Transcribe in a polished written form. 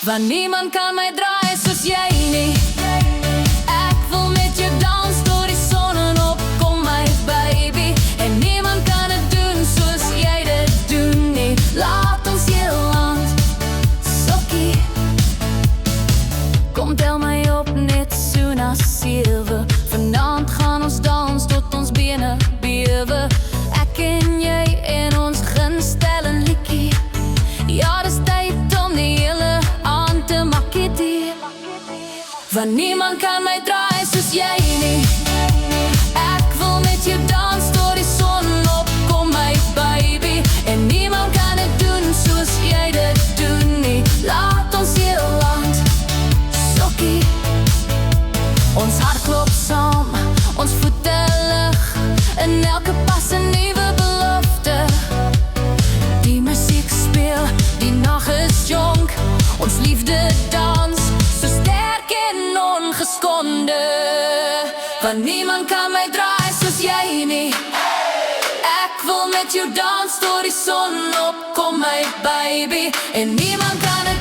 Want niemand kan mij draaien zoals jij niet. Ik wil met je dansen door die zon op, kom my baby. En niemand kan het doen zoals jij dit doen nie. Laat ons heel land, sokkie. Kom tel my op net so na 7. Vanaand gaan ons dans tot ons bene bewe. Ek en jy en ons gunsteling liedjie. Ja, dis tyd om die hele aand te makketie. Want niemand kan my draai soos jy nie. Ek wil met jou dans door die son op, kom my baby. En niemand kan het doen soos jy dit doen nie. Laat ons heel land, sokkie. Ons hart klop saam, ons voete lig. In elke pas 'n nuwe belofte. Die musiek speel, die nag is jonk. Ons liefde dans, so sterk en ongeskonde. Want niemand kan my draai soos jy nie. Ek wil met jou dans door die son op, kom my baby. En niemand kan het